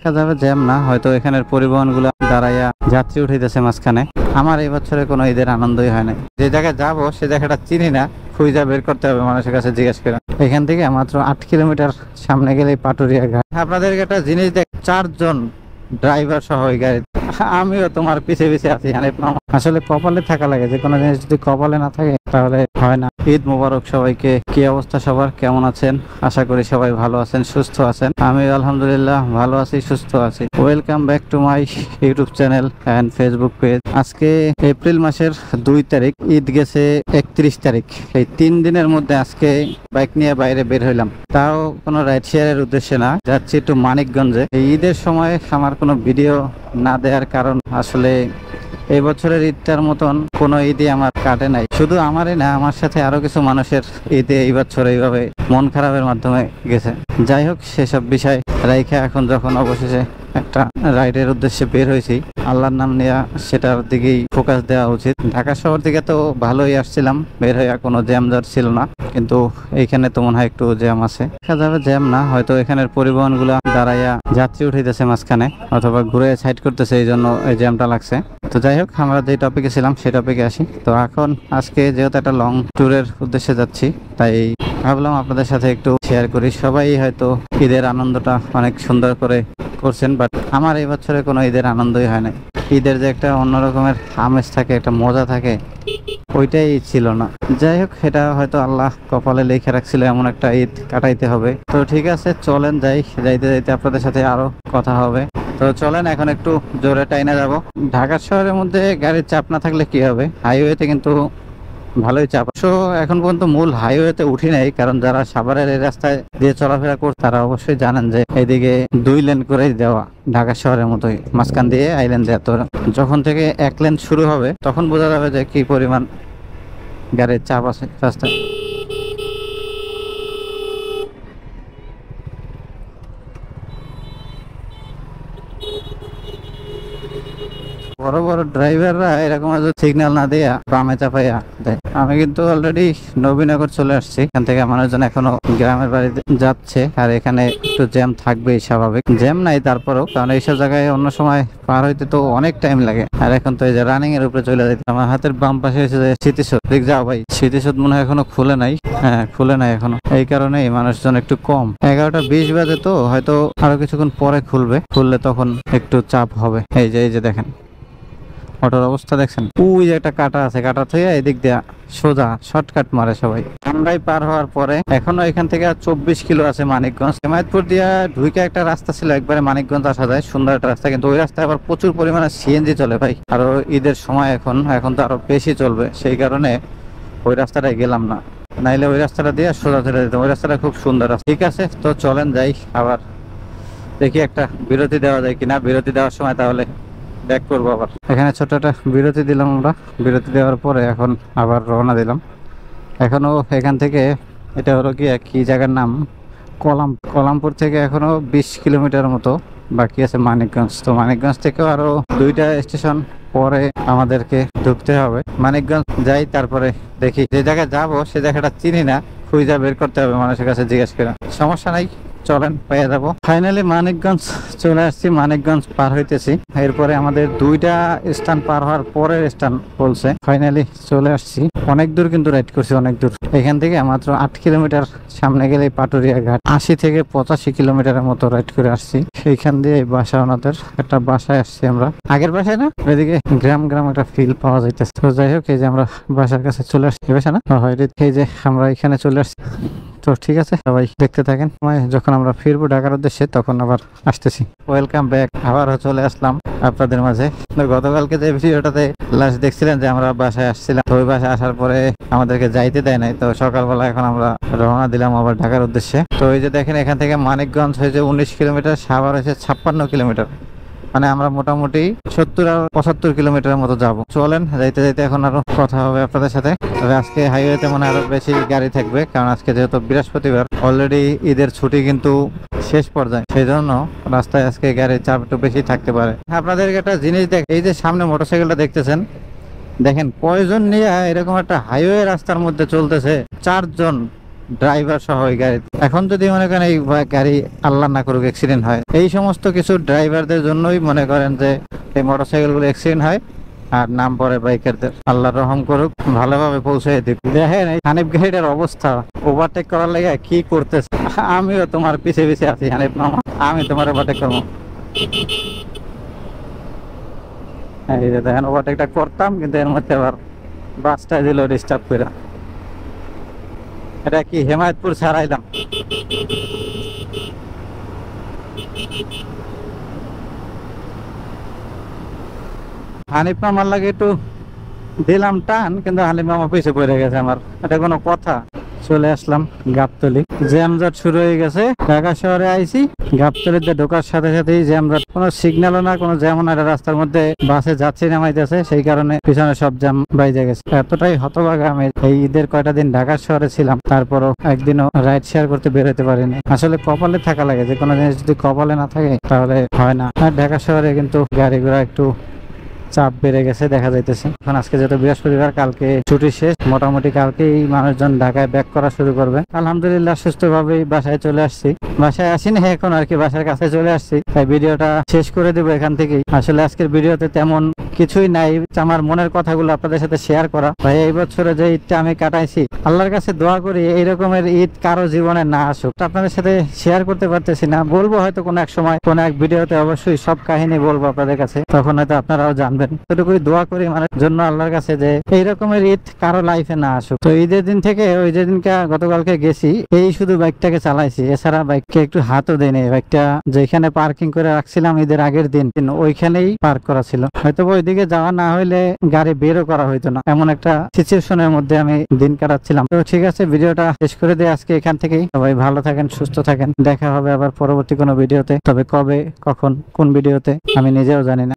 দেখা যাবে জ্যাম না, হয়তো এখানের পরিবহনগুলো দাঁড়াইয়া যাত্রী উঠাইতেছে মাঝখানে। আমার এই বছরে কোনো ঈদের আনন্দই হয় নাই। যে জায়গায় যাবো সে জায়গাটা চিনি না, খুঁজা বের করতে হবে মানুষের কাছে জিজ্ঞেস করে। এখান থেকে মাত্র 8 কিলোমিটার সামনে গেলেই পাটুরিয়া ঘাট। আপনাদেরকে একটা জিনিস দেখ, 4 জন ড্রাইভার সহ ওই গাড়ি, আমিও তোমার পিছে পিছে আছি। আসলে কপালে থাকা লাগে, যে কোনো জিনিস যদি কপালে না থাকে তাহলে হয় না। ঈদ মোবারক সবাইকে। কি অবস্থা সবার, কেমন আছেন? আশা করি সবাই ভালো আছেন, সুস্থ আছেন। আমি আলহামদুলিল্লাহ ভালো আছি, সুস্থ আছি। Welcome back to my YouTube channel and Facebook page. আজকে এপ্রিল মাসের 2 তারিখ, ঈদ গেছে 31 তারিখ। এই 3 দিনের মধ্যে আজকে বাইক নিয়ে বাইরে বের হইলাম, তাও কোনো রাইড শেয়ারের উদ্দেশ্যে না। যাচ্ছি একটু মানিকগঞ্জে। এই ঈদের সময় আমার কোনো ভিডিও না দেওয়ার কারণ, আসলে এই বছরের ঈদটার মতন কোনো ঈদই আমার কাটে নাই। শুধু আমারই না, আমার সাথে আরো কিছু মানুষের ঈদে এই বছর এইভাবে মন খারাপের মাধ্যমে গেছে। যাই হোক, সেসব বিষয় রাইখা এখন যখন অবশেষে একটা রাইডের উদ্দেশ্যে বের হয়েছি, আল্লাহর নাম নেওয়া, সেটার দিকেই ফোকাস দেওয়া উচিত। ঢাকা শহর থেকে তো ভালোই আসছিলাম, বের হইয়া কোনো জ্যাম জার ছিল না, কিন্তু এইখানে তো মনে হয় একটু জ্যাম আছে। দেখা যাবে জ্যাম না, হয়তো এখানের পরিবহনগুলো দাঁড়াইয়া যাত্রী উঠাইতেছে মাঝখানে, অথবা ঘুরে সাইড করতেছে, এই জন্য এই জ্যামটা লাগছে। তো যাই হোক, আমরা যে টপিকে ছিলাম সেই টপিকে আসি। তো এখন আজকে যেহেতু একটা লং ট্যুরের উদ্দেশ্যে যাচ্ছি, তাই ভাবলাম আপনাদের সাথে একটু শেয়ার করি। সবাই হয়তো ঈদের আনন্দটা অনেক সুন্দর করে করছেন, বাট আমার এই বছরে কোনো ঈদের আনন্দই হয় নাই। ঈদের যে একটা অন্যরকমের আমেজ থাকে, একটা মজা থাকে, ওইটাই ছিল না। যাই হোক, এটা হয়তো আল্লাহ কপালে লিখে রাখছিল, এমন একটা ঈদ কাটাইতে হবে। তো ঠিক আছে, চলেন যাই। যাইতে যাইতে আপনাদের সাথে আরো কথা হবে। তো চলেন এখন একটু জোরে টাইনা যাব। ঢাকা শহরের মধ্যে গাড়ির চাপ না থাকলে কি হবে, হাইওয়েতে কিন্তু ভালোই চাপ। তো এখন পর্যন্ত মূল হাইওয়েতে উঠি নাই, কারণ যারা সাভারের এই রাস্তায় দিয়ে চলাফেরা করছে তারা অবশ্যই জানেন যে এইদিকে 2 লেন করে দেওয়া, ঢাকা শহরের মতোই মাঝখান দিয়ে আইলেন দেওয়া। তো যখন থেকে 1 লেন শুরু হবে তখন বোঝা যাবে যে কি পরিমাণ গাড়ির চাপ আছে রাস্তায়। বড় বড় ড্রাইভাররা এরকম সিগন্যাল না দিয়া বামে চাপাইয়া দেয়। আমি কিন্তু অলরেডি নবীনগর চলে আসছি। এখান থেকে মানুষজন এখনো গ্রামের বাড়িতে যাচ্ছে, আর এখানে একটু জ্যাম থাকবেই, স্বাভাবিক। জ্যাম নাই তারপরেও, কারণ এইসব জায়গায় অন্য সময় পার হইতে তো অনেক টাইম লাগে, আর এখন তো এই যে রানিং এর উপরে চলে যেতে। আমার হাতের বাম পাশে এসে যে স্মৃতিসৌধ, দেখ যাও ভাই, স্মৃতিসৌধ মনে হয় এখনো খুলে নাই। হ্যাঁ, খুলে নাই এখনো, এই কারণেই মানুষজন একটু কম। 11টা 20 বাজে, তো হয়তো আরো কিছুক্ষণ পরে খুলবে। খুললে তখন একটু চাপ হবে। এই যে দেখেন অটোর অবস্থা দেখছেন, ওই যে একটা কাটা আছে, কাটা থেকে এদিক দিয়া সোজা শর্টকাট মারে সবাই। আমরাই পার হওয়ার পরে এখনো এখান থেকে 24 কিলো আছে মানিকগঞ্জ। হেমায়তপুর দিয়া ঢুকে একটা রাস্তা ছিল, একবারে মানিকগঞ্জ আসা যায়, সুন্দর একটা রাস্তা, কিন্তু ওই রাস্তায় আবার প্রচুর পরিমাণে সিএনজি চলে ভাই। আরো ঈদের সময় এখন তো আরো বেশি চলবে, সেই কারণে ওই রাস্তাটায় গেলাম না, নাইলে ওই রাস্তাটা দিয়ে সোজা চলে যেতাম। ওই রাস্তাটা খুব সুন্দর রাস্তা। ঠিক আছে, তো চলেন যাই। আবার দেখি একটা বিরতি দেওয়া যায় কিনা। বিরতি দেওয়ার সময় তাহলে ব্যাক করবো আবার। এখানে ছোট একটা বিরতি দিলাম আমরা। বিরতি দেওয়ার পরে এখন আবার রওনা দিলাম। এখনো এখান থেকে, এটা হলো কি জায়গার নাম, কলামপুর থেকে এখনো 20 কিলোমিটার মতো বাকি আছে মানিকগঞ্জ। তো মানিকগঞ্জ থেকেও আরো 2টা স্টেশন পরে আমাদেরকে ঢুকতে হবে। মানিকগঞ্জ যাই, তারপরে দেখি। যে জায়গায় যাবো সে জায়গাটা চিনি না, খুঁজা বের করতে হবে মানুষের কাছে জিজ্ঞেস করে। সমস্যা নাই, চলেন পেয়ে যাবো। ফাইনালি মানিকগঞ্জ চলে আসছি, মানিকগঞ্জ পার হইতেছি। এরপরে আমাদের 2টা স্থান পার হওয়ার পরের স্থান বলছে। ফাইনালি চলে আসছি। অনেক দূর কিন্তু রাইড করছি, অনেক দূর। এখান থেকে মাত্র 8 কিলোমিটার সামনে গেলে পাটুরিয়া ঘাট। 80 থেকে 85 কিলোমিটারের মতো রাইড করে আসছি। সেইখান দিয়ে বাসা, ওনাদের একটা বাসায় আসছি আমরা। আগের বাসায় না, ওইদিকে গ্রাম একটা ফিল পাওয়া যাইতেছে। তো যাই হোক, এই যে আমরা বাসার কাছে চলে আসছি। বাসা না, এই যে আমরা এখানে চলে আসছি। তো ঠিক আছে, সবাই দেখতে থাকেন। যখন আমরা ফিরবো ঢাকার উদ্দেশ্যে তখন আবার আসতেছি। ওয়েলকাম ব্যাক, আবারও চলে আসলাম আপনাদের মাঝে। গতকালকে যে ভিডিওটাতে লাস্ট দেখছিলেন যে আমরা বাসায় আসছিলাম, তো ওই বাসায় আসার পরে আমাদেরকে যাইতে দেয় নাই। তো সকালবেলা এখন আমরা রওনা দিলাম আবার ঢাকার উদ্দেশ্যে। তো এই যে দেখেন, এখান থেকে মানিকগঞ্জ হয়েছে 19 কিলোমিটার, সাভার হয়েছে 56 কিলোমিটার। মানে আমরা মোটামুটি 70 আর 75 কিলোমিটারের মতো যাব। চলেন যাইতে যাইতে এখন আরো কথা হবে আপনাদের সাথে। তবে আজকে হাইওয়েতে মনে আরো বেশি গাড়ি থাকবে, কারণ আজকে যেহেতু বৃহস্পতিবার, অলরেডি ঈদের ছুটি কিন্তু শেষ পর্যায়ে, সেই জন্য রাস্তায় আজকে গাড়ির চাপ একটু বেশি থাকতে পারে। আপনাদেরকে একটা জিনিস দেখ, এই যে সামনে মোটরসাইকেলটা দেখতেছেন, দেখেন কয়জন নিয়ে এরকম একটা হাইওয়ে রাস্তার মধ্যে চলতেছে। 4 জন ড্রাইভার সহ ওই গাড়ি। এখন যদি মনে করেন এই গাড়ি আল্লাহ না করুক অ্যাক্সিডেন্ট হয়, এই সমস্ত কিছু ড্রাইভারদের জন্যই মনে করেন যে এই মোটরসাইকেল গুলো অ্যাক্সিডেন্ট হয়। আর নাম পরে বাইকারদের, আল্লাহ রহম করুক, ভালোভাবে পৌঁছে দিক। দেখেন এই হানিফ গাড়িটার অবস্থা, ওভারটেক করার লাগে কি করতেছে। আমিও তোমার পিছে পিছে আছি হানিফ মামা, আমি তোমার ওভারটেক করবো। এই যে দেখেন ওভারটেকটা করতাম, কিন্তু এর মধ্যে আবার বাসটা দিল ডিস্টার্ব করে। এটা কি হেমায়তপুর ছাড়াইলাম। হানিফ মামার লাগে একটু দিলাম টান, কিন্তু হানিফ মামা পিছে পড়ে গেছে আমার। এটা কোনো কথা? চলে আসলাম গাবতলী, জ্যামজট শুরু হয়ে গেছে। ঢাকা শহরে আইছি, গাবতলীতে ঢোকার সাথে সাথেই জ্যামজট, কোনো সিগন্যালও না কোনো জ্যামও না। রাস্তার মধ্যে বাসে যাচ্ছি নামাইতেছে, সেই কারণে পিছনে সব জ্যাম বাইজে গেছে। এতটাই হতভাগা আমি এই ঈদের কয়টা দিন ঢাকা শহরে ছিলাম, তারপরও একদিনও রাইড শেয়ার করতে বেরোতে পারিনি। আসলে কপালে থাকা লাগে, যে কোনো জিনিস যদি কপালে না থাকে তাহলে হয় না। আর ঢাকা শহরে কিন্তু গাড়ি ঘোড়া একটু চাপ বেড়ে গেছে দেখা যাইতেছে। এখন আজকে যেহেতু বৃহস্পতিবার, কালকে ছুটি শেষ, মোটামুটি কালকেই মানুষজন ঢাকায় ব্যাক করা শুরু করবে। আলহামদুলিল্লাহ সুস্থভাবেই বাসায় চলে আসছি। বাসায় আসিনি এখন আর কি, বাসার কাছে চলে আসছি, তাই ভিডিওটা শেষ করে দেবো এখান থেকেই। আসলে আজকের ভিডিওতে তেমন কিছুই নাই, আমার মনের কথাগুলো আপনাদের সাথে শেয়ার করা। ভাই এই বছরে যে ঈদটা আমি কাটাইছি, আল্লাহর কাছে দোয়া করি এই রকমের ঈদ কারো জীবনে না আসুক। আপনাদের সাথে শেয়ার করতে পারতেছি না, বলবো হয়তো কোনো এক সময় কোনো এক ভিডিওতে, অবশ্যই সব কাহিনী বলবো আপনাদের কাছে, তখন হয়তো আপনারাও জানবেন। এতটুকুই দোয়া করি মানে জন্য আল্লাহর কাছে, যে এই রকমের ঈদ কারো লাইফে না আসুক। তো ঈদের দিন থেকে ওই যেদিনকে গতকালকে গেছি, এই শুধু বাইকটাকে চালাইছি, এছাড়া বাইককে একটু হাতও দেয়নি। বাইকটা যেখানে পার্কিং করে রাখছিলাম ঈদের আগের দিন, ওইখানেই পার্ক করা ছিল। হয়তো ওইদিকে যাওয়া না হইলে গাড়ি বেরও করা হইতো না, এমন একটা সিচুয়েশনের মধ্যে আমি দিন কাটাচ্ছিলাম। তো ঠিক আছে, ভিডিওটা শেষ করে দিই আজকে এখান থেকেই। সবাই ভালো থাকেন, সুস্থ থাকেন, দেখা হবে আবার পরবর্তী কোনো ভিডিওতে। তবে কবে, কখন, কোন ভিডিওতে আমি নিজেও জানি না।